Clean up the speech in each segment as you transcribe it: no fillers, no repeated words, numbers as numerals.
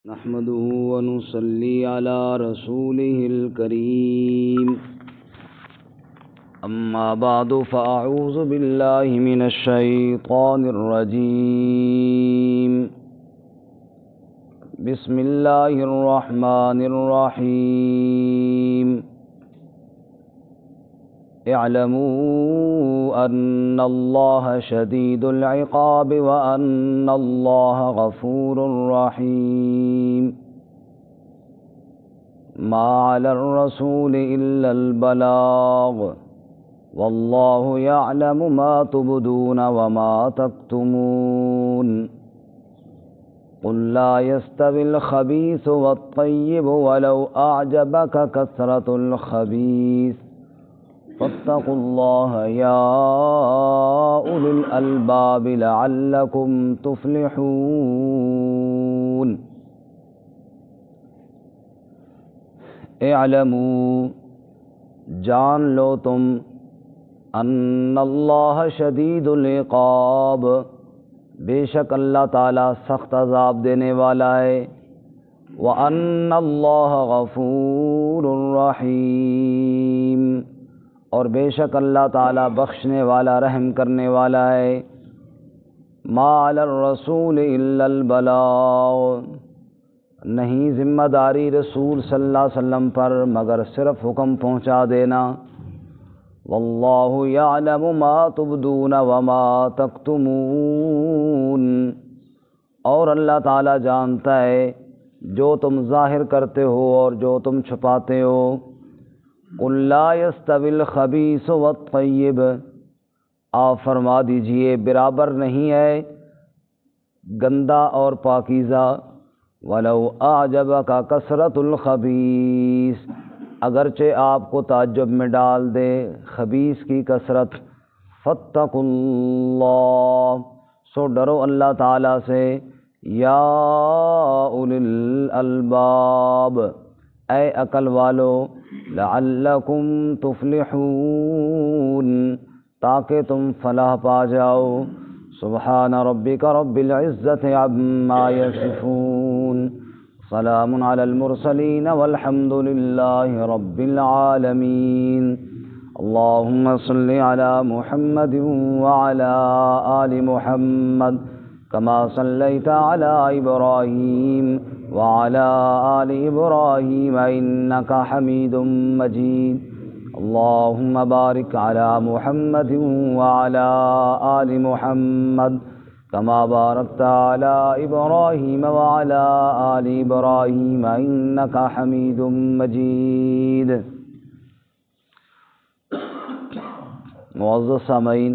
نحمده ونصلي على رسوله الكريم أما بعد فأعوذ بالله من الشيطان الرجيم بسم الله الرحمن الرحيم اعلموا أن الله شديد العقاب وأن الله غفور رحيم ما على الرسول إلا البلاغ والله يعلم ما تبدون وما تكتمون قل لا يستوي الخبيث والطيب ولو أعجبك كثرة الخبيث فاتقوا الله يا أولي الألباب لعلكم تفلحون اعلموا جان لو تم ان اللہ شدید العقاب بے شک اللہ تعالی سخت عذاب دینے والا ہے وَأَنَّ اللَّهَ غَفُورٌ رَحِيمٌ اور بے شک اللہ تعالی بخشنے والا رحم کرنے والا ہے ما علی الرسول الا البلاغ نہیں ذمہ داری رسول صلی اللہ علیہ وسلم پر مگر صرف حکم پہنچا دینا واللہ یعلم ما تبدون وما تکتمون اور اللہ تعالی جانتا ہے جو تم ظاہر کرتے ہو اور جو تم چھپاتے ہو قل لا يستوي الخبيث والطيب آپ فرما دیجئے برابر نہیں ہے گندا اور پاکیزہ ولو اعجبك کثرت الخبیث اگرچہ آپ کو تعجب میں ڈال دے خبیث کی کثرت فاتقوا اللہ سو ڈرو اللہ تعالیٰ سے یا اولی الالباب اے عقل والو لعلکم تفلحون تاکہ تم فلاح پا جاؤ سبحان ربک رب العزت عما یصفون سلام علی المرسلین والحمد للہ رب العالمین اللہم صل علی محمد وعلی آل محمد كما صليت على إبراهيم وعلى آل إبراهيم إنك حميد مجيد اللهم بارك على محمد وعلى آل محمد كما باركت على إبراهيم وعلى آل إبراهيم إنك حميد مجيد معزز سامعین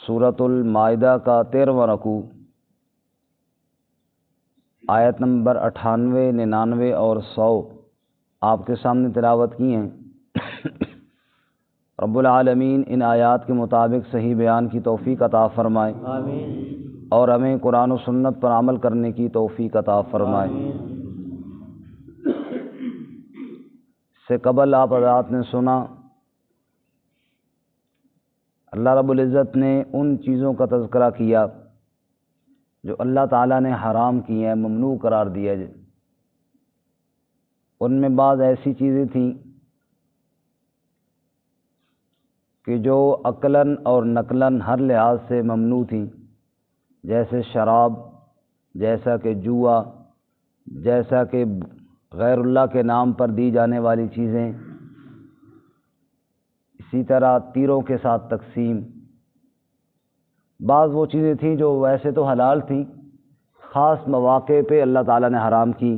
سورۃ المائدہ کا 13واں رکوع آیت نمبر 98، 99 اور 100 آپ کے سامنے تلاوت کی ہیں۔ رب العالمین ان آیات کے مطابق صحیح بیان کی توفیق عطا فرمائے آمین، اور ہمیں قرآن و سنت پر عمل کرنے کی توفیق عطا فرمائے آمین۔ اس سے قبل آپ حضرات نے سنا اللہ رب العزت نے ان چیزوں کا تذکرہ کیا جو اللہ تعالیٰ نے حرام کی ہیں، ممنوع قرار دیا ہے۔ ان میں بعض ایسی چیزیں تھیں کہ جو عقلاً اور نقلاً ہر لحاظ سے ممنوع تھیں، جیسے شراب، جیسا کہ جوا، جیسا کہ غیر اللہ کے نام پر دی جانے والی چیزیں، اسی طرح تیروں کے ساتھ تقسیم۔ بعض وہ چیزیں تھیں جو ویسے تو حلال تھیں، خاص مواقع پہ اللہ تعالیٰ نے حرام کی،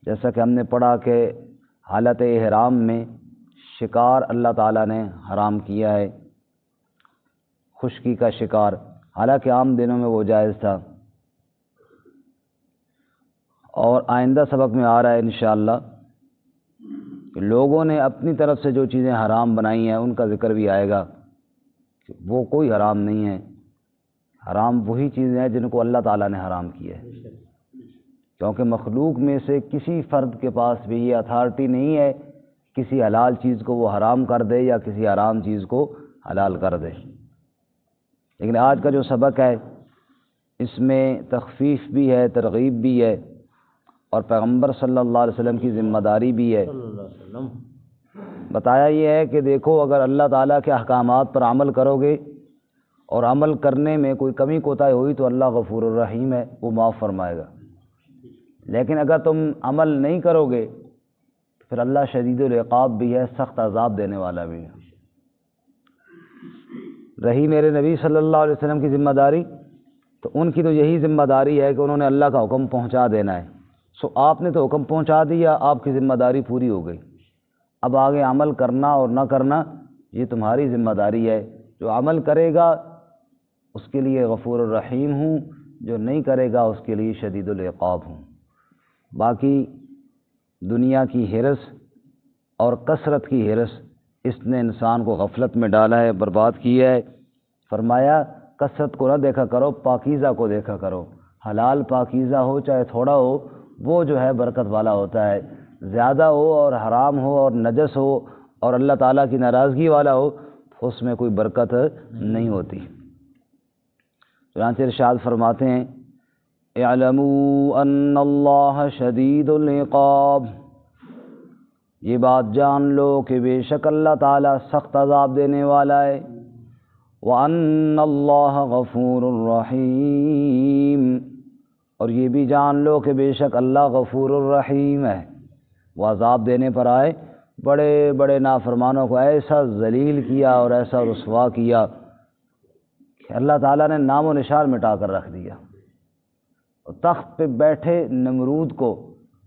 جیسا کہ ہم نے پڑھا کہ حالت احرام میں شکار اللہ تعالیٰ نے حرام کیا ہے، خشکی کا شکار، حالانکہ عام دنوں میں وہ جائز تھا۔ اور آئندہ سبق میں آ رہا ہے انشاءاللہ کہ لوگوں نے اپنی طرف سے جو چیزیں حرام بنائی ہیں ان کا ذکر بھی آئے گا کہ وہ کوئی حرام نہیں ہے، حرام وہی چیزیں ہیں جن کو اللہ تعالیٰ نے حرام کیا ہے، کیونکہ مخلوق میں سے کسی فرد کے پاس بھی یہ اتھارٹی نہیں ہے کسی حلال چیز کو وہ حرام کر دے یا کسی حرام چیز کو حلال کر دے۔ لیکن آج کا جو سبق ہے اس میں تخفیف بھی ہے، ترغیب بھی ہے، اور پیغمبر صلی اللہ علیہ وسلم کی ذمہ داری بھی ہے۔ بتایا یہ ہے کہ دیکھو، اگر اللہ تعالیٰ کے احکامات پر عمل کرو گے اور عمل کرنے میں کوئی کمی کوتاہی ہوئی تو اللہ غفور الرحیم ہے، وہ معاف فرمائے گا۔ لیکن اگر تم عمل نہیں کرو گے تو پھر اللہ شدید العقاب بھی ہے، سخت عذاب دینے والا بھی ہے۔ رہی میرے نبی صلی اللہ علیہ وسلم کی ذمہ داری، تو ان کی تو یہی ذمہ داری ہے کہ انہوں نے اللہ کا حکم پہنچا دینا ہے۔ سو آپ نے تو حکم پہنچا دیا، آپ کی ذمہ داری پوری ہو گئی۔ اب آگے عمل کرنا اور نہ کرنا یہ تمہاری ذمہ داری ہے۔ جو عمل کرے گا اس کے لیے غفور الرحیم ہوں، جو نہیں کرے گا اس کے لیے شدید العقاب ہوں۔ باقی دنیا کی حرص اور کثرت کی حرص اس نے انسان کو غفلت میں ڈالا ہے، برباد کیا ہے۔ فرمایا کثرت کو نہ دیکھا کرو، پاکیزہ کو دیکھا کرو۔ حلال پاکیزہ ہو چاہے تھوڑا ہو، وہ جو ہے برکت والا ہوتا ہے۔ زیادہ ہو اور حرام ہو اور نجس ہو اور اللہ تعالیٰ کی ناراضگی والا ہو تو اس میں کوئی برکت نہیں ہوتی۔ چنانچہ ارشاد فرماتے ہیں اعلموا ان اللہ شدید العقاب، یہ بات جان لو کہ بے شک اللہ تعالیٰ سخت عذاب دینے والا ہے۔ وَأَنَّ اللَّهَ غَفُورٌ الرحیم، اور یہ بھی جان لو کہ بے شک اللہ غفور الرحیم ہے۔ وہ عذاب دینے پر آئے، بڑے بڑے نافرمانوں کو ایسا ذلیل کیا اور ایسا رسوا کیا کہ اللہ تعالیٰ نے نام و نشان مٹا کر رکھ دیا۔ تخت پہ بیٹھے نمرود کو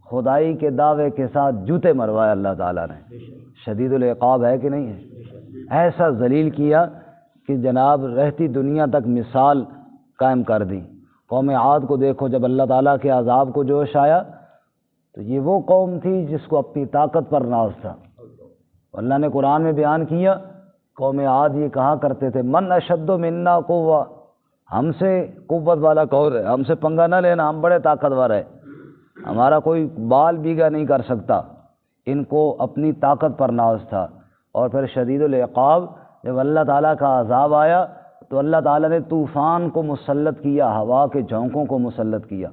خدائی کے دعوے کے ساتھ جوتے مروائے اللہ تعالیٰ نے۔ شدید العقاب ہے کہ نہیں ہے؟ ایسا ذلیل کیا کہ جناب رہتی دنیا تک مثال قائم کر دی۔ قوم عاد کو دیکھو، جب اللہ تعالیٰ کے عذاب کو جوش آیا تو یہ وہ قوم تھی جس کو اپنی طاقت پر ناز تھا۔ اللہ نے قرآن میں بیان کیا، قوم عاد یہ کہا کرتے تھے من اشد منا قوہ، ہم سے قوت والا کون ہے، ہم سے پنگا نہ لینا، ہم بڑے طاقتور ہیں، ہمارا کوئی بال بیگا نہیں کر سکتا۔ ان کو اپنی طاقت پر ناز تھا۔ اور پھر شدید العقاب، جب اللہ تعالیٰ کا عذاب آیا تو اللہ تعالیٰ نے طوفان کو مسلط کیا، ہوا کے جھونکوں کو مسلط کیا،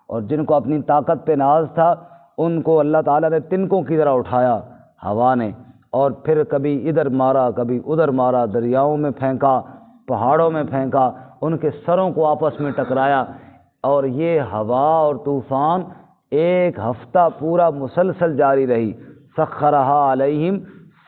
اور جن کو اپنی طاقت پہ ناز تھا ان کو اللہ تعالیٰ نے تنکوں کی طرح اٹھایا ہوا نے، اور پھر کبھی ادھر مارا کبھی ادھر مارا، دریاؤں میں پھینکا، پہاڑوں میں پھینکا، ان کے سروں کو آپس میں ٹکرایا۔ اور یہ ہوا اور طوفان ایک ہفتہ پورا مسلسل جاری رہی۔ سخرہا علیہم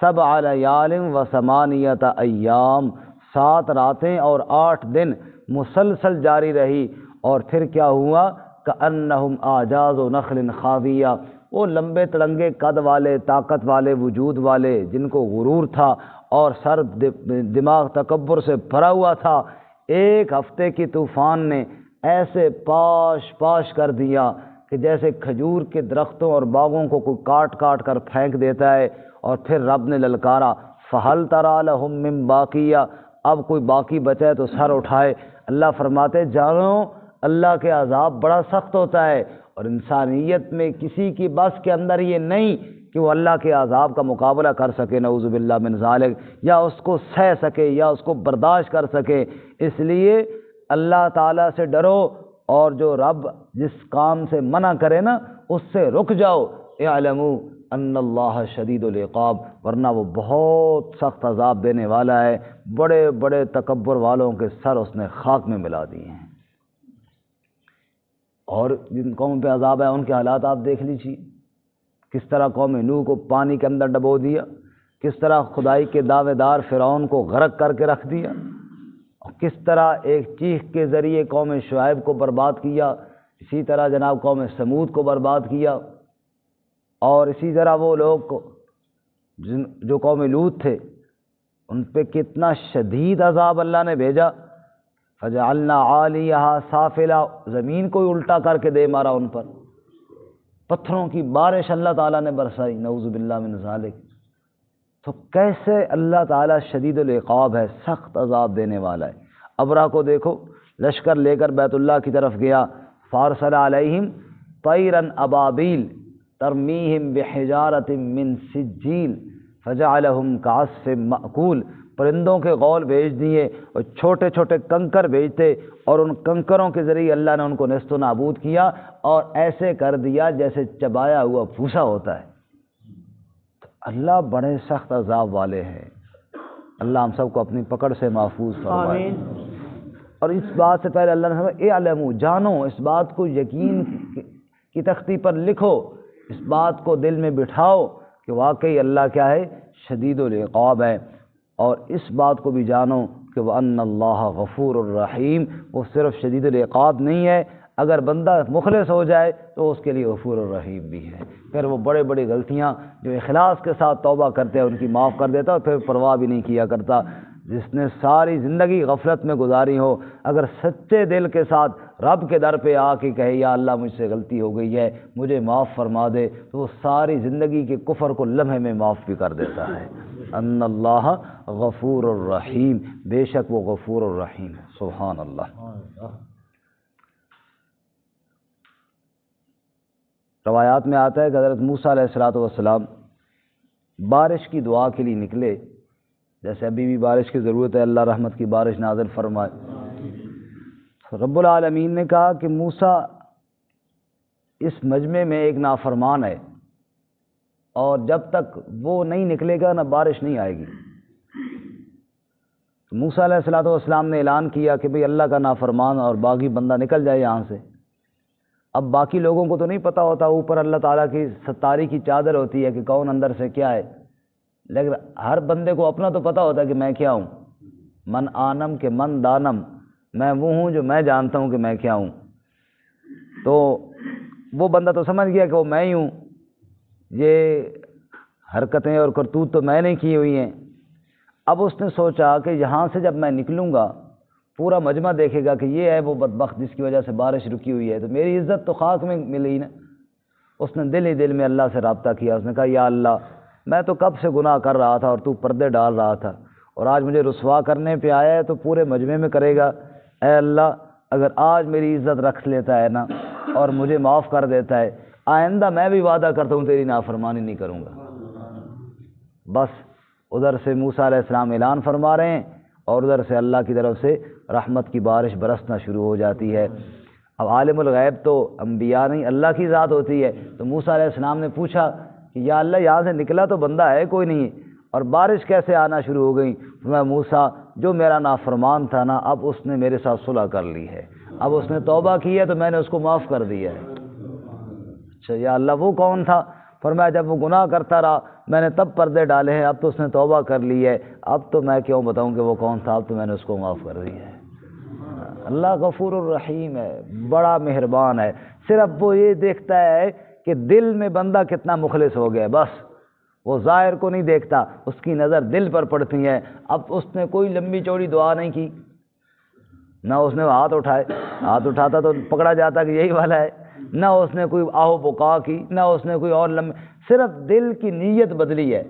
7 لیال و 8 ایام، 7 راتیں اور 8 دن مسلسل جاری رہی۔ اور پھر کیا ہوا؟ کأنہم اعجاز نخل خاویہ، وہ لمبے تڑنگے قد والے، طاقت والے، وجود والے، جن کو غرور تھا اور سر دماغ تکبر سے بھرا ہوا تھا، ایک ہفتے کی طوفان نے ایسے پاش پاش کر دیا کہ جیسے کھجور کے درختوں اور باغوں کو کوئی کاٹ کاٹ کر پھینک دیتا ہے۔ اور پھر رب نے للکارا فَهَلْ تَرَىٰ لَهُم مِّن بَاقِيَةٍ، اب کوئی باقی بچے تو سر اٹھائے۔ اللہ فرماتے جانو اللہ کے عذاب بڑا سخت ہوتا ہے، اور انسانیت میں کسی کی بس کے اندر یہ نہیں کہ وہ اللہ کے عذاب کا مقابلہ کر سکے، نعوذ باللہ من ذالک، یا اس کو سہ سکے یا اس کو برداشت کر سکے۔ اس لیے اللہ تعالیٰ سے ڈرو، اور جو رب جس کام سے منع کرے نا اس سے رک جاؤ۔ اعلموا ان اللہ شدید العقاب، ورنہ وہ بہت سخت عذاب دینے والا ہے۔ بڑے بڑے تکبر والوں کے سر اس نے خاک میں ملا دیے ہیں۔ اور جن قوم پہ عذاب ہے ان کے حالات آپ دیکھ لیجیے، کس طرح قوم نوح کو پانی کے اندر ڈبو دیا، کس طرح خدائی کے دعوے دار فرعون کو غرق کر کے رکھ دیا، اور کس طرح ایک چیخ کے ذریعے قوم شعیب کو برباد کیا، اسی طرح جناب قوم سمود کو برباد کیا، اور اسی طرح وہ لوگ جو قوم لوط تھے ان پہ کتنا شدید عذاب اللہ نے بھیجا۔ فجعلنا عالیہا سافلا، زمین کو الٹا کر کے دے مارا ان پر، پتھروں کی بارش اللہ تعالیٰ نے برسائی، نعوذ باللہ من ذالک۔ تو کیسے اللہ تعالیٰ شدید العقاب ہے، سخت عذاب دینے والا ہے۔ ابرہ کو دیکھو، لشکر لے کر بیت اللہ کی طرف گیا، فارسل علیہم طیرا ابابیل ترمیہم بحجارۃ من سجیل فجعلہم کعصف مأکول، پرندوں کے غول بھیج دیے اور چھوٹے چھوٹے کنکر بھیجتے اور ان کنکروں کے ذریعے اللہ نے ان کو نیست و نابود کیا اور ایسے کر دیا جیسے چبایا ہوا بھوسا ہوتا ہے۔ تو اللہ بڑے سخت عذاب والے ہیں۔ اللہ ہم سب کو اپنی پکڑ سے محفوظ فرمائے۔ اور اس بات سے پہلے اللہ نے فرمایا اعلموا، جانو، اس بات کو یقین کی تختی پر لکھو، اس بات کو دل میں بٹھاؤ کہ واقعی اللہ کیا ہے، شدید العقاب ہے۔ اور اس بات کو بھی جانو کہ وَأَنَّ اللَّهَ غَفُورٌ الرحیم، وہ صرف شدید العقاب نہیں ہے، اگر بندہ مخلص ہو جائے تو اس کے لیے غفور الرحیم بھی ہے۔ پھر وہ بڑے بڑی غلطیاں جو اخلاص کے ساتھ توبہ کرتے ہیں ان کی معاف کر دیتا اور پھر پرواہ بھی نہیں کیا کرتا۔ جس نے ساری زندگی غفلت میں گزاری ہو، اگر سچے دل کے ساتھ رب کے در پہ آ کے کہے یا اللہ مجھ سے غلطی ہو گئی ہے، مجھے معاف فرما دے، تو وہ ساری زندگی کے کفر کو لمحے میں معاف بھی کر دیتا ہے۔ ان اللہ غفور الرحیم، بے شک وہ غفور الرحیم ہے۔ سبحان اللہ۔ روایات میں آتا ہے کہ حضرت موسیٰ علیہ السلام بارش کی دعا کے لیے نکلے، جیسے ابھی بھی بارش کی ضرورت ہے، اللہ رحمت کی بارش نازل فرمائے۔ رب العالمین نے کہا کہ موسیٰ اس مجمع میں ایک نافرمان ہے اور جب تک وہ نہیں نکلے گا نہ بارش نہیں آئے گی۔ موسیٰ علیہ السلام نے اعلان کیا کہ بھئی اللہ کا نافرمان اور باغی بندہ نکل جائے یہاں سے۔ اب باقی لوگوں کو تو نہیں پتہ ہوتا، اوپر اللہ تعالیٰ کی ستاری کی چادر ہوتی ہے کہ کون اندر سے کیا ہے، لیکن ہر بندے کو اپنا تو پتہ ہوتا ہے کہ میں کیا ہوں۔ من آنم کہ من دانم، میں وہ ہوں جو میں جانتا ہوں کہ میں کیا ہوں۔ تو وہ بندہ تو سمجھ گیا کہ وہ میں ہی ہوں، یہ حرکتیں اور کرتوت تو میں نے کی ہوئی ہیں۔ اب اس نے سوچا کہ یہاں سے جب میں نکلوں گا پورا مجمع دیکھے گا کہ یہ ہے وہ بدبخت جس کی وجہ سے بارش رکی ہوئی ہے، تو میری عزت تو خاک میں ملی نا۔ اس نے دل ہی دل میں اللہ سے رابطہ کیا، اس نے کہا یا اللہ میں تو کب سے گناہ کر رہا تھا اور تو پردے ڈال رہا تھا، اور آج مجھے رسوا کرنے پہ آیا ہے تو پورے مجمع میں کرے گا۔ اے اللہ اگر آج میری عزت رکھ لیتا ہے نا اور مجھے معاف کر دیتا ہے، آئندہ میں بھی وعدہ کرتا ہوں تیری نافرمانی نہیں کروں گا۔ بس ادھر سے موسیٰ علیہ السلام اعلان فرما رہے ہیں اور ادھر سے اللہ کی طرف سے رحمت کی بارش برسنا شروع ہو جاتی ہے۔ اب عالم الغیب تو انبیاء نہیں اللہ کی ذات ہوتی ہے، تو موسیٰ علیہ السلام نے پوچھا کہ یا اللہ یہاں سے نکلا تو بندہ ہے کوئی نہیں اور بارش کیسے آنا شروع ہو گئی؟ میں موسیٰ جو میرا نافرمان تھا نا اب اس نے میرے ساتھ صلح کر لی ہے، اب اس نے توبہ کی ہے تو میں نے اس کو معاف کر دیا ہے۔ اچھا یا اللہ وہ کون تھا؟ فرمایا جب وہ گناہ کرتا رہا میں نے تب پردے ڈالے ہیں، اب تو اس نے توبہ کر لی ہے، اب تو میں کیوں بتاؤں کہ وہ کون تھا، اب تو میں نے اس کو معاف کر دیا ہے۔ اللہ غفور الرحیم ہے، بڑا مہربان ہے، صرف وہ یہ دیکھتا ہے کہ دل میں بندہ کتنا مخلص ہو گیا، بس وہ ظاہر کو نہیں دیکھتا، اس کی نظر دل پر پڑتی ہے۔ اب اس نے کوئی لمبی چوڑی دعا نہیں کی، نہ اس نے ہاتھ اٹھائے، ہاتھ اٹھاتا تو پکڑا جاتا کہ یہی والا ہے، نہ اس نے کوئی آہو بکا کی، نہ اس نے کوئی اور صرف دل کی نیت بدلی ہے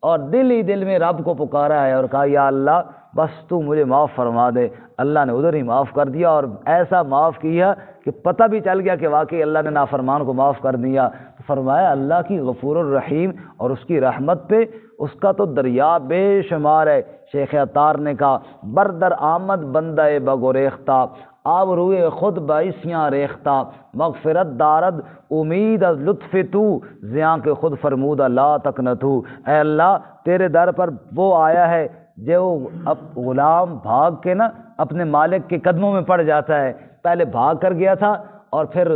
اور دل ہی دل میں رب کو پکارا ہے اور کہا یا اللہ بس تو مجھے معاف فرما دے۔ اللہ نے ادھر ہی معاف کر دیا اور ایسا معاف کیا کہ پتہ بھی چل گیا کہ واقعی اللہ نے نافرمان کو معاف کر دیا۔ فرمایا اللہ کی غفور الرحیم اور اس کی رحمت پہ اس کا تو دریا بے شمار ہے۔ شیخ عطار نے کہا بردر آمد بندہ بگریختہ، آب روئے خود باعثیاں ریختہ، مغفرت دارد امید از لطف تو، زیاں کے خود فرمودہ لا تقنطو۔ اے اللہ تیرے در پر وہ آیا ہے جو اب غلام بھاگ کے نا اپنے مالک کے قدموں میں پڑ جاتا ہے، پہلے بھاگ کر گیا تھا اور پھر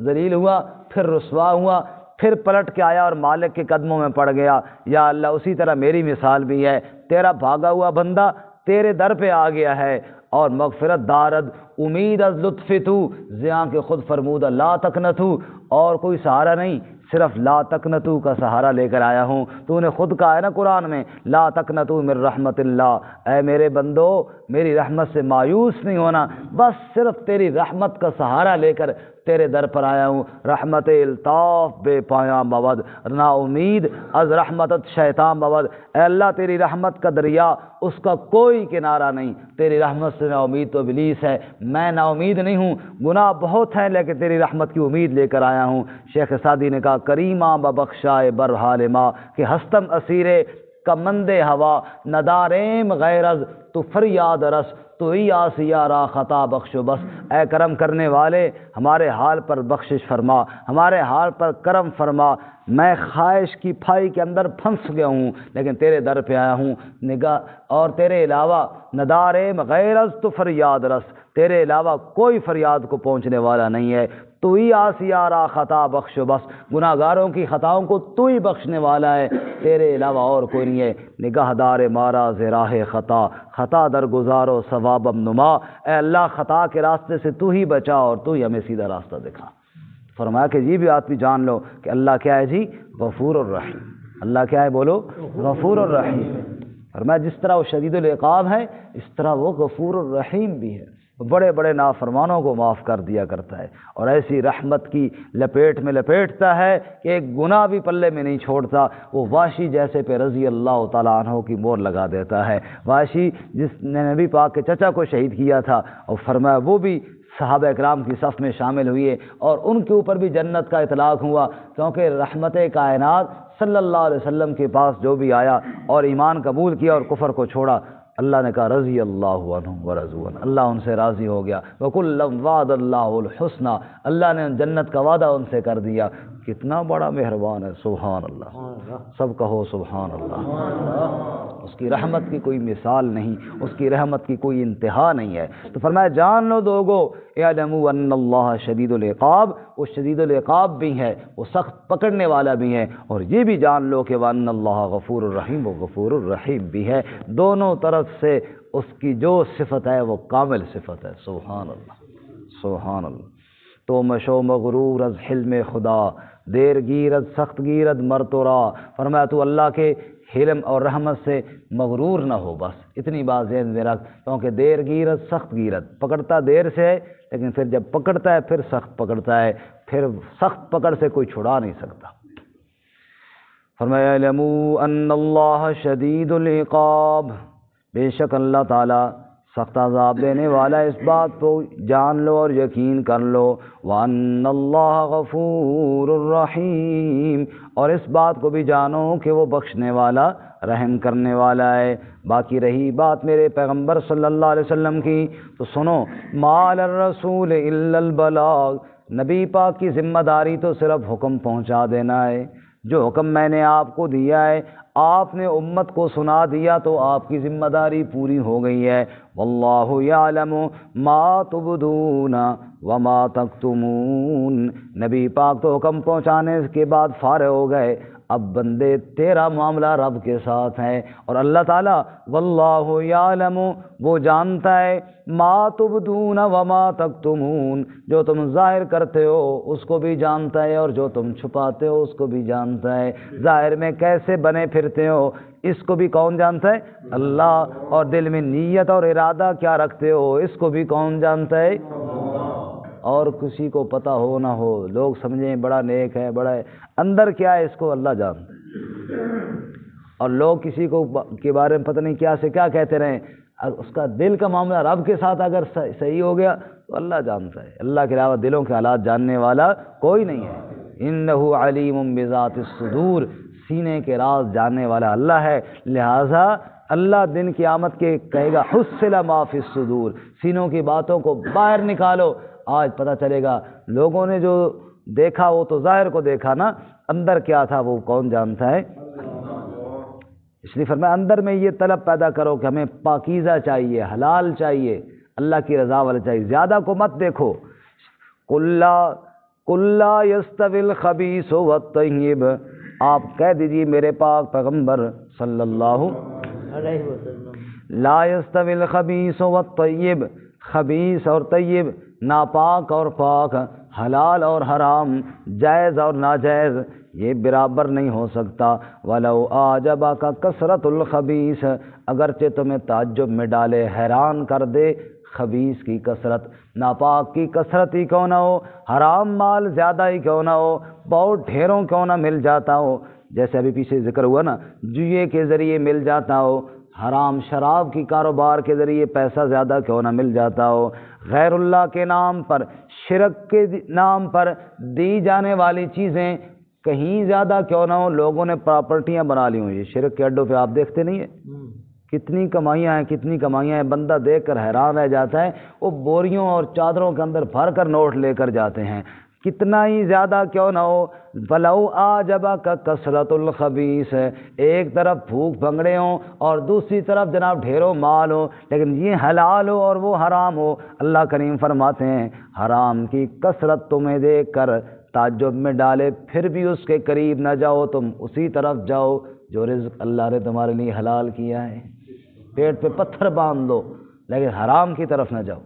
ذلیل ہوا، پھر رسوا ہوا، پھر پلٹ کے آیا اور مالک کے قدموں میں پڑ گیا۔ یا اللہ اسی طرح میری مثال بھی ہے، تیرا بھاگا ہوا بندہ تیرے در پہ آ گیا ہے اور مغفرت دارد امید از لطف تو، زیاں کے خود فرمودہ لا تقنطو، اور کوئی سہارا نہیں صرف لا تقنطو کا سہارا لے کر آیا ہوں۔ تو نے خود کہا ہے نا قرآن میں لا تقنطو من رحمت اللہ، اے میرے بندو میری رحمت سے مایوس نہیں ہونا، بس صرف تیری رحمت کا سہارا لے کر تیرے در پر آیا ہوں۔ رحمت الطاف بے پایاں بود، نا امید از رحمتت شیطان بود۔ اے اللہ تیری رحمت کا دریا اس کا کوئی کنارہ نہیں، تیری رحمت سے نا امید تو ابلیس ہے، میں نا امید نہیں ہوں، گناہ بہت ہیں لیکن تیری رحمت کی امید لے کر آیا ہوں۔ شیخ سعدی نے کہا کریماں ببخشائے برحال ماں کہ ہستم اسیرے کمند ہوا نداریم غیر از تو فریاد رس تو ہی آسیا را خطا بخش و بس۔ اے کرم کرنے والے ہمارے حال پر بخشش فرما، ہمارے حال پر کرم فرما۔ میں خواہش کی پھائی کے اندر پھنس گیا ہوں لیکن تیرے در پہ آیا ہوں نگاہ، اور تیرے علاوہ نداریم غیر از تو فریاد رس، تیرے علاوہ کوئی فریاد کو پہنچنے والا نہیں ہے۔ تو ہی آسیا را خطا بخش و بس، گناہ گاروں کی خطاؤں کو تو ہی بخشنے والا ہے، تیرے علاوہ اور کوئی نہیں ہے۔ نگاہ دار مارا ز راہ خطا، خطا در گزارو ثوابم نما، اے اللہ خطا کے راستے سے تو ہی بچا اور تو ہی ہمیں سیدھا راستہ دکھا۔ فرمایا کہ یہ بھی بات بھی جان لو کہ اللہ کیا ہے جی؟ غفور الرحیم۔ اللہ کیا ہے بولو؟ غفور الرحیم۔ فرمایا جس طرح وہ شدید العقاب ہے اس طرح وہ غفور الرحیم بھی ہے، بڑے بڑے نافرمانوں کو معاف کر دیا کرتا ہے اور ایسی رحمت کی لپیٹ میں لپیٹتا ہے کہ ایک گناہ بھی پلے میں نہیں چھوڑتا۔ وہ واشی جیسے پہ رضی اللہ تعالیٰ عنہ کی مور لگا دیتا ہے، واشی جس نے نبی پاک کے چچا کو شہید کیا تھا، اور فرمایا وہ بھی صحابہ اکرام کی صف میں شامل ہوئے اور ان کے اوپر بھی جنت کا اطلاق ہوا، کیونکہ رحمت کائنات صلی اللہ علیہ وسلم کے پاس جو بھی آیا اور ایمان قبول کیا اور کفر کو چھوڑا، اللہ نے کہا رضی اللہ عنہم ورضوا عنہ، اللہ ان سے راضی ہو گیا۔ وَكُلًّا وَعَدَ اللَّهُ الْحُسْنَى، اللہ نے جنت کا وعدہ ان سے کر دیا۔ کتنا بڑا مہربان ہے، سبحان اللہ، سب کہو سبحان اللہ۔ اس کی رحمت کی کوئی مثال نہیں، اس کی رحمت کی کوئی انتہا نہیں ہے۔ تو فرمایا جان لو لوگو اعلموا ان اللہ شدید العقاب، وہ شدید العقاب بھی ہے، وہ سخت پکڑنے والا بھی ہے، اور یہ بھی جان لو کہ وان اللہ غفور الرحیم، وہ غفور الرحیم بھی ہے۔ دونوں طرف سے اس کی جو صفت ہے وہ کامل صفت ہے، سبحان اللہ سبحان اللہ۔ تو مشو مغرور از حلم خدا، دیر گیرد سخت گیرد مرتورا، فرمایا تو اللہ کے حلم اور رحمت سے مغرور نہ ہو، بس اتنی بات ذہن میں رکھ، کیونکہ دیر گیرد سخت گیرد، پکڑتا دیر سے ہے لیکن پھر جب پکڑتا ہے پھر سخت پکڑتا ہے، پھر سخت پکڑ سے کوئی چھڑا نہیں سکتا۔ فرمایا اعلموا ان اللہ شدید العقاب، بے شک اللہ تعالیٰ سخت عذاب دینے والا، اس بات کو جان لو اور یقین کر لو۔ وَأَنَّ اللَّهَ غَفُورٌ الرحیم، اور اس بات کو بھی جانو کہ وہ بخشنے والا رحم کرنے والا ہے۔ باقی رہی بات میرے پیغمبر صلی اللہ علیہ وسلم کی تو سنو، مَا عَلَى الرَّسُولِ إِلَّا الْبَلَاغُ، نبی پاک کی ذمہ داری تو صرف حکم پہنچا دینا ہے۔ جو حکم میں نے آپ کو دیا ہے آپ نے امت کو سنا دیا تو آپ کی ذمہ داری پوری ہو گئی ہے۔ واللہ یعلم ما تبدون وما تکتمون، نبی پاک تو حکم پہنچانے کے بعد فارغ ہو گئے، اب بندے تیرا معاملہ رب کے ساتھ ہے، اور اللہ تعالیٰ واللہ یعلم، وہ جانتا ہے، ما تبدون وما تکتمون، جو تم ظاہر کرتے ہو اس کو بھی جانتا ہے اور جو تم چھپاتے ہو اس کو بھی جانتا ہے۔ ظاہر میں کیسے بنے پھرتے ہو اس کو بھی کون جانتا ہے؟ اللہ۔ اور دل میں نیت اور ارادہ کیا رکھتے ہو اس کو بھی کون جانتا ہے؟ اور کسی کو پتہ ہو نہ ہو، لوگ سمجھیں بڑا نیک ہے، بڑا ہے، اندر کیا ہے اس کو اللہ جانتا ہے۔ اور لوگ کسی کو کے بارے میں پتہ نہیں کیا سے کیا کہتے رہیں، اس کا دل کا معاملہ رب کے ساتھ اگر صحیح ہو گیا تو اللہ جانتا ہے۔ اللہ کے علاوہ دلوں کے حالات جاننے والا کوئی نہیں ہے۔ انہ علیم بذات الصدور، سینے کے راز جاننے والا اللہ ہے، لہٰذا اللہ دن قیامت کے کہے گا حصل ما فی الصدور، سینوں کی باتوں کو باہر نکالو۔ آج پتہ چلے گا لوگوں نے جو دیکھا وہ تو ظاہر کو دیکھا نا، اندر کیا تھا وہ کون جانتا ہے؟ اس لیے فرمایا اندر میں یہ طلب پیدا کرو کہ ہمیں پاکیزہ چاہیے، حلال چاہیے، اللہ کی رضا والا چاہیے، زیادہ کو مت دیکھو۔ قُلْ لَا يَسْتَوِي الْخَبِيثُ وَالطَّيِّبُ، آپ کہہ دیجیے میرے پاک پیغمبر صلی اللہ علیہ وسلم، لا يَسْتَوِي الْخَبِيثُ وَالطَّيِّبُ، خبیث اور طیب، ناپاک اور پاک، حلال اور حرام، جائز اور ناجائز، یہ برابر نہیں ہو سکتا۔ وَلَوْ أَعْجَبَكَ كَثْرَةُ الْخَبِيثِ، اگرچہ تمہیں تعجب میں ڈالے، حیران کر دے خبیث کی کثرت، ناپاک کی کثرت ہی کیوں نہ ہو، حرام مال زیادہ ہی کیوں نہ ہو، بہت ڈھیروں کیوں نہ مل جاتا ہو، جیسے ابھی پیچھے ذکر ہوا نا، جوئے کے ذریعے مل جاتا ہو، حرام شراب کی کاروبار کے ذریعے پیسہ زیادہ کیوں نہ مل جاتا ہو، غیر اللہ کے نام پر، شرک کے نام پر دی جانے والی چیزیں کہیں زیادہ کیوں نہ ہو لوگوں نے پراپرٹیاں بنا لی ہوں. یہ شرک کے اڈوں پہ آپ دیکھتے نہیں ہیں کتنی کمائیاں ہیں. بندہ دیکھ کر حیران رہ جاتا ہے. وہ بوریوں اور چادروں کے اندر بھر کر نوٹ لے کر جاتے ہیں. کتنا ہی زیادہ کیوں نہ ہو. فَلَوْ أَعْجَبَكَ كَثْرَةُ الْخَبِيثِ. ایک طرف پھوک پھنگڑے ہوں اور دوسری طرف جناب ڈھیروں مال ہو, لیکن یہ حلال ہو اور وہ حرام ہو. اللہ کریم فرماتے ہیں حرام کی کثرت تمہیں دیکھ کر تعجب میں ڈالے پھر بھی اس کے قریب نہ جاؤ, تم اسی طرف جاؤ جو رزق اللہ نے تمہارے لیے حلال کیا ہے. پیٹ پہ پتھر باندھ دو لیکن حرام کی طرف نہ جاؤ.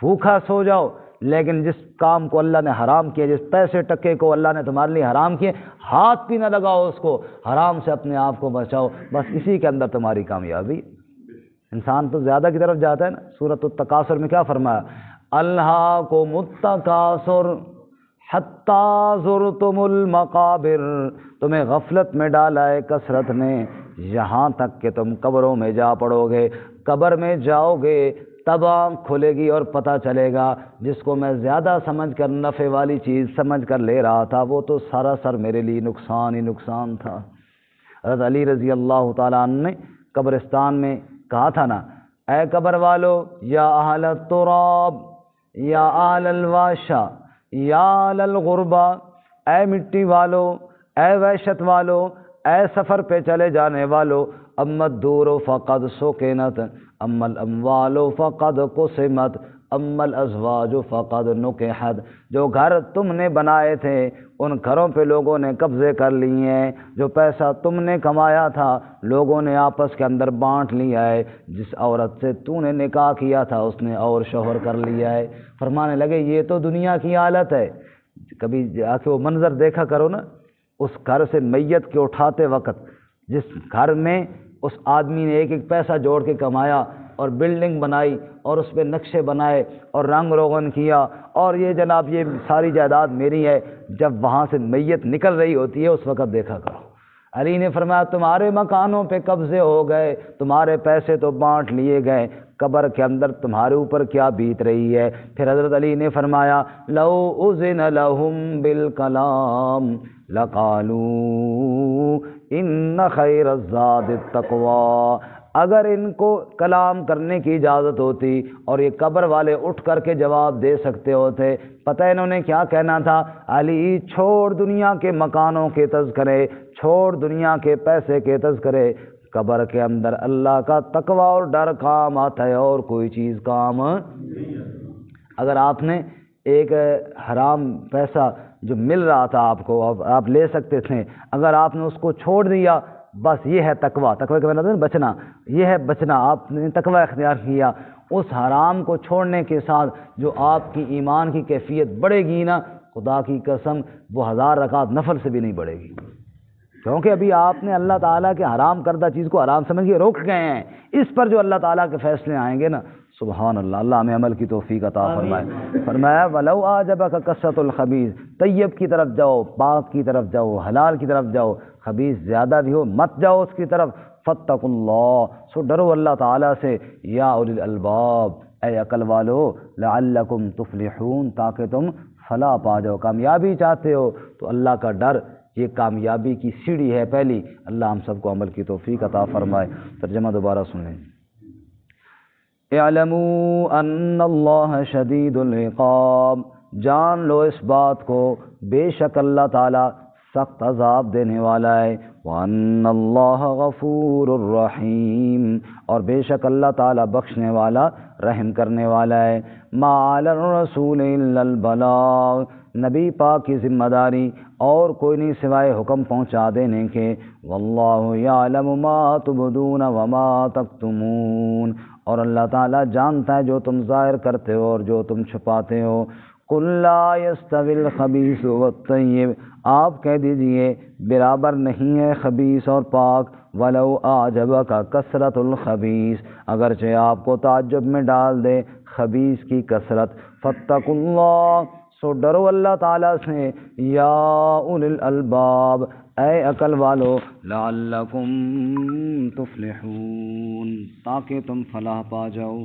بھوکا سو جاؤ لیکن جس کام کو اللہ نے حرام کیا, جس پیسے ٹکے کو اللہ نے تمہارے لیے حرام کیے, ہاتھ بھی نہ لگاؤ اس کو. حرام سے اپنے آپ کو بچاؤ. بس اسی کے اندر تمہاری کامیابی. انسان تو زیادہ کی طرف جاتا ہے نا. سورۃ التکاثر میں کیا فرمایا؟ الہاکم التکاثر حتی زرتم المقابر. تمہیں غفلت میں ڈالا ہے کثرت نے یہاں تک کہ تم قبروں میں جا پڑو گے. قبر میں جاؤ گے تب آنکھ کھلے گی اور پتہ چلے گا جس کو میں زیادہ سمجھ کر نفع والی چیز سمجھ کر لے رہا تھا وہ تو سراسر میرے لیے نقصان ہی نقصان تھا. حضرت علی رضی اللہ تعالیٰ عنہ نے قبرستان میں کہا تھا نا, اے قبر والو یا اہل التراب یا اہل الواشا یا اہل الغربہ, اے مٹی والو, اے وحشت والو, اے سفر پہ چلے جانے والو, اما الدور فقد سکنت اما الاموال فقد قسمت اما الازواج فقد نکحت. جو گھر تم نے بنائے تھے ان گھروں پہ لوگوں نے قبضے کر لیے ہیں. جو پیسہ تم نے کمایا تھا لوگوں نے آپس کے اندر بانٹ لیا ہے. جس عورت سے تو نے نکاح کیا تھا اس نے اور شوہر کر لیا ہے. فرمانے لگے یہ تو دنیا کی حالت ہے. کبھی جا کے وہ منظر دیکھا کرو نا, اس گھر سے میت کے اٹھاتے وقت جس گھر میں اس آدمی نے ایک ایک پیسہ جوڑ کے کمایا اور بلڈنگ بنائی اور اس پہ نقشے بنائے اور رنگ روغن کیا اور یہ جناب یہ ساری جائیداد میری ہے, جب وہاں سے میت نکل رہی ہوتی ہے اس وقت دیکھا کرو. علی نے فرمایا تمہارے مکانوں پہ قبضے ہو گئے, تمہارے پیسے تو بانٹ لیے گئے, قبر کے اندر تمہارے اوپر کیا بیت رہی ہے. پھر حضرت علی نے فرمایا لو اذن لهم بالکلام لقالوا ان خیر الزاد التقوی. اگر ان کو کلام کرنے کی اجازت ہوتی اور یہ قبر والے اٹھ کر کے جواب دے سکتے ہوتے, پتہ انہوں نے کیا کہنا تھا؟ علی چھوڑ دنیا کے مکانوں کے تذکرے, چھوڑ دنیا کے پیسے کے تذکرے, قبر کے اندر اللہ کا تقوی اور ڈر کام آتا ہے اور کوئی چیز کام. اگر آپ نے ایک حرام پیسہ جو مل رہا تھا آپ کو آپ لے سکتے تھے, اگر آپ نے اس کو چھوڑ دیا, بس یہ ہے تقوی. تقوی کا مطلب ہے بچنا, یہ ہے بچنا. آپ نے تقوی اختیار کیا. اس حرام کو چھوڑنے کے ساتھ جو آپ کی ایمان کی کیفیت بڑھے گی نا, خدا کی قسم وہ 1000 رکعت نفل سے بھی نہیں بڑھے گی, کیونکہ ابھی آپ نے اللہ تعالیٰ کے حرام کردہ چیز کو حرام سمجھ کے روک گئے ہیں. اس پر جو اللہ تعالیٰ کے فیصلے آئیں گے نا, سبحان اللہ, اللہ ہمیں عمل کی توفیق عطا فرمائے. فرمایا وَلَوْ أَعْجَبَكَ كَثْرَةُ الْخَبِيثِ. طیب کی طرف جاؤ, پاک کی طرف جاؤ, حلال کی طرف جاؤ. خبیث زیادہ بھی ہو مت جاؤ اس کی طرف. فَاتَّقُوا اللَّهَ, سو ڈرو اللہ تعالیٰ سے. یا اولی الالباب, اے عقل والو, لعلکم تفلحون, تاکہ تم فلاح پا جاؤ. کامیابی چاہتے ہو تو اللہ کا ڈر یہ کامیابی کی سیڑھی ہے پہلی. اللہ ہم سب کو عمل کی توفیق عطا فرمائے. ترجمہ دوبارہ سن لیں. اعلموا ان اللہ شدید العقاب, جان لو اس بات کو بے شک اللہ تعالیٰ سخت عذاب دینے والا ہے. وَأَنَّ اللَّهَ غَفُورٌ الرَّحِيمٌ, اور بے شک اللہ تعالیٰ بخشنے والا رحم کرنے والا ہے. مَا عَلَى الرَّسُولِ إِلَّا الْبَلَاغُ, نبی پاک کی ذمہ داری اور کوئی نہیں سوائے حکم پہنچا دینے کے. وَاللَّهُ يَعْلَمُ مَا تُبْدُونَ وَمَا تَكْتُمُونَ, اور اللہ تعالیٰ جانتا ہے جو تم ظاہر کرتے ہو اور جو تم چھپاتے ہو. قُلْ لَا يَسْتَوِي الْخَبِيثُ وَالطَّيِّبُ, آپ کہہ دیجئے برابر نہیں ہے خبیث اور پاک. وَلَوْ أَعْجَبَكَ كَثْرَةُ الْخَبِيثِ, اگرچہ آپ کو تعجب میں ڈال دے خبیث کی کثرت. فَاتَّقُوا اللَّهَ, سو ڈرو اللہ تعالیٰ سے. یا اولی الالباب, اے عقل والو, لعلکم تفلحون, تاکہ تم فلاح پا جاؤ.